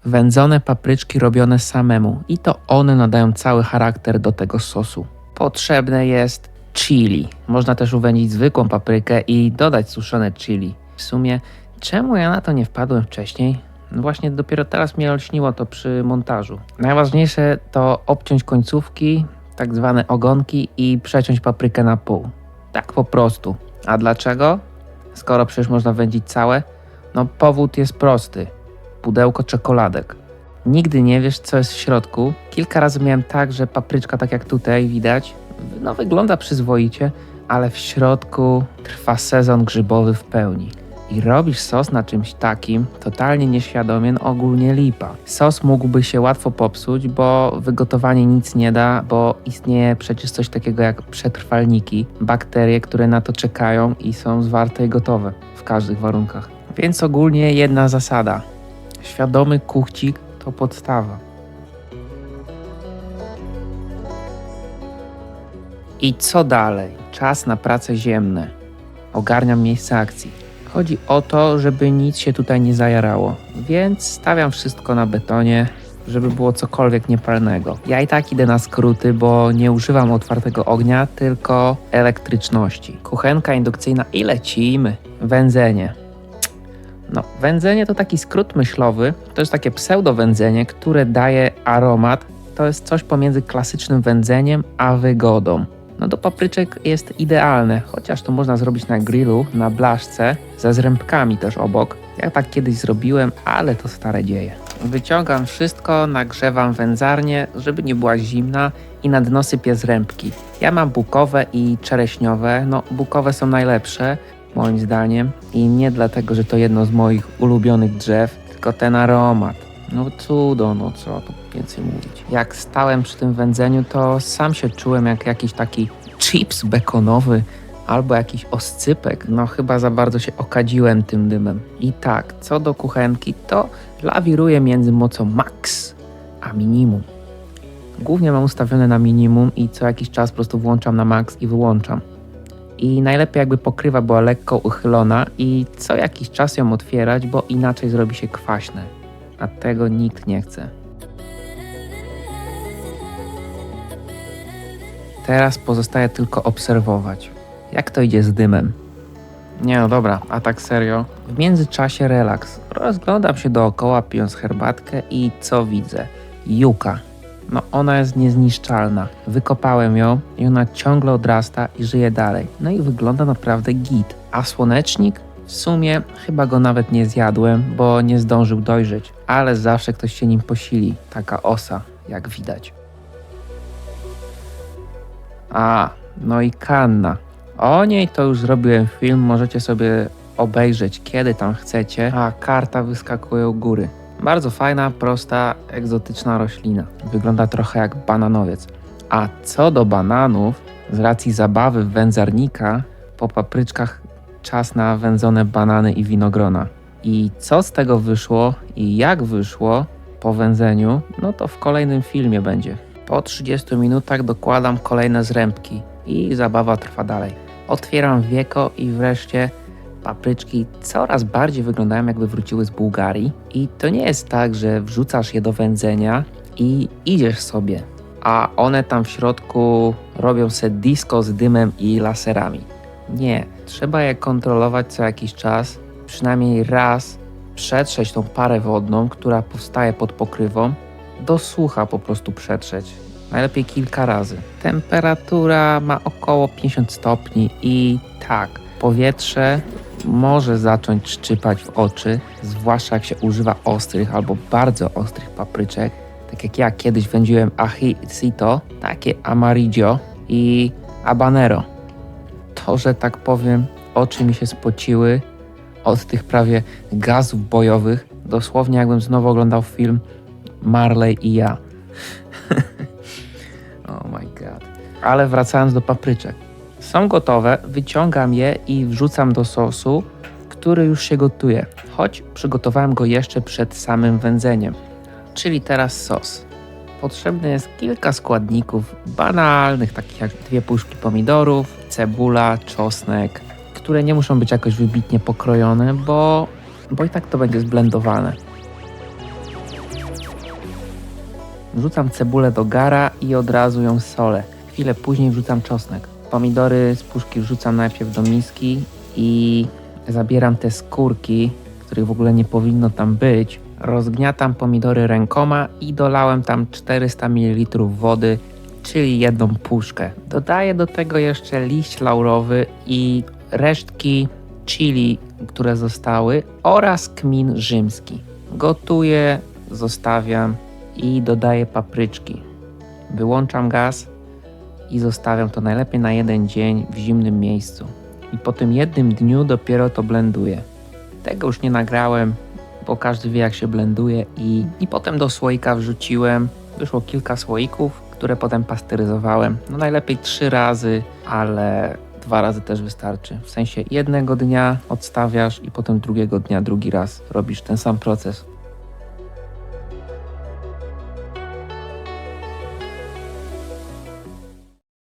Wędzone papryczki robione samemu i to one nadają cały charakter do tego sosu. Potrzebne jest chili. Można też uwędzić zwykłą paprykę i dodać suszone chili. W sumie, czemu ja na to nie wpadłem wcześniej? No właśnie dopiero teraz mnie olśniło to przy montażu. Najważniejsze to obciąć końcówki, tak zwane ogonki i przeciąć paprykę na pół. Tak po prostu. A dlaczego? Skoro przecież można wędzić całe? No powód jest prosty. Pudełko czekoladek. Nigdy nie wiesz, co jest w środku. Kilka razy miałem tak, że papryczka, tak jak tutaj widać, no wygląda przyzwoicie, ale w środku trwa sezon grzybowy w pełni. I robisz sos na czymś takim, totalnie nieświadomie, no ogólnie lipa. Sos mógłby się łatwo popsuć, bo wygotowanie nic nie da, bo istnieje przecież coś takiego jak przetrwalniki, bakterie, które na to czekają i są zwarte i gotowe w każdych warunkach. Więc ogólnie jedna zasada. Świadomy kuchcik to podstawa. I co dalej? Czas na prace ziemne. Ogarniam miejsce akcji. Chodzi o to, żeby nic się tutaj nie zajarało, więc stawiam wszystko na betonie, żeby było cokolwiek niepalnego. Ja i tak idę na skróty, bo nie używam otwartego ognia, tylko elektryczności. Kuchenka indukcyjna i lecimy. Wędzenie. No, wędzenie to taki skrót myślowy, to jest takie pseudo-wędzenie, które daje aromat. To jest coś pomiędzy klasycznym wędzeniem a wygodą. No do papryczek jest idealne, chociaż to można zrobić na grillu, na blaszce, ze zrębkami też obok. Ja tak kiedyś zrobiłem, ale to stare dzieje. Wyciągam wszystko, nagrzewam wędzarnię, żeby nie była zimna i na dno sypię zrębki. Ja mam bukowe i czereśniowe, no bukowe są najlepsze moim zdaniem i nie dlatego, że to jedno z moich ulubionych drzew, tylko ten aromat. No cudo, no co tu więcej mówić. Jak stałem przy tym wędzeniu, to sam się czułem jak jakiś taki chips bekonowy albo jakiś oscypek. No chyba za bardzo się okadziłem tym dymem. I tak, co do kuchenki, to lawiruję między mocą max a minimum. Głównie mam ustawione na minimum i co jakiś czas po prostu włączam na max i wyłączam. I najlepiej jakby pokrywa była lekko uchylona i co jakiś czas ją otwierać, bo inaczej zrobi się kwaśne. A tego nikt nie chce. Teraz pozostaje tylko obserwować, jak to idzie z dymem. Nie no dobra, a tak serio. W międzyczasie relaks. Rozglądam się dookoła, pijąc herbatkę i co widzę? Juka. No ona jest niezniszczalna. Wykopałem ją i ona ciągle odrasta i żyje dalej. No i wygląda naprawdę git. A słonecznik? W sumie chyba go nawet nie zjadłem, bo nie zdążył dojrzeć. Ale zawsze ktoś się nim posili. Taka osa, jak widać. A, no i kanna. O niej to już zrobiłem film, możecie sobie obejrzeć kiedy tam chcecie. A karta wyskakuje u góry. Bardzo fajna, prosta, egzotyczna roślina. Wygląda trochę jak bananowiec. A co do bananów, z racji zabawy wędzarnika, po papryczkach czas na wędzone banany i winogrona. I co z tego wyszło i jak wyszło po wędzeniu, no to w kolejnym filmie będzie. Po 30 minutach dokładam kolejne zrębki i zabawa trwa dalej. Otwieram wieko i wreszcie papryczki coraz bardziej wyglądają jakby wróciły z Bułgarii. I to nie jest tak, że wrzucasz je do wędzenia i idziesz sobie, a one tam w środku robią se disco z dymem i laserami. Nie, trzeba je kontrolować co jakiś czas, przynajmniej raz przetrzeć tą parę wodną, która powstaje pod pokrywą, do sucha po prostu przetrzeć. Najlepiej kilka razy. Temperatura ma około 50 stopni i tak, powietrze może zacząć szczypać w oczy, zwłaszcza jak się używa ostrych albo bardzo ostrych papryczek. Tak jak ja kiedyś wędziłem ajito, takie amarillo i habanero. To, że tak powiem, oczy mi się spociły od tych prawie gazów bojowych, dosłownie jakbym znowu oglądał film Marley i ja. Oh my god. Ale wracając do papryczek. Są gotowe, wyciągam je i wrzucam do sosu, który już się gotuje, choć przygotowałem go jeszcze przed samym wędzeniem. Czyli teraz sos. Potrzebne jest kilka składników banalnych, takich jak 2 puszki pomidorów, cebula, czosnek, które nie muszą być jakoś wybitnie pokrojone, bo i tak to będzie zblendowane. Wrzucam cebulę do gara i od razu ją solę. Chwilę później wrzucam czosnek. Pomidory z puszki wrzucam najpierw do miski i zabieram te skórki, których w ogóle nie powinno tam być. Rozgniatam pomidory rękoma i dolałem tam 400 ml wody, czyli jedną puszkę. Dodaję do tego jeszcze liść laurowy i resztki chili, które zostały, oraz kmin rzymski. Gotuję, zostawiam i dodaję papryczki. Wyłączam gaz i zostawiam to najlepiej na 1 dzień w zimnym miejscu. I po tym jednym dniu dopiero to blenduję. Tego już nie nagrałem, bo każdy wie jak się blenduje i potem do słoika wrzuciłem. Wyszło kilka słoików, które potem pasteryzowałem. No najlepiej 3 razy, ale 2 razy też wystarczy. W sensie jednego dnia odstawiasz i potem drugiego dnia drugi raz robisz ten sam proces.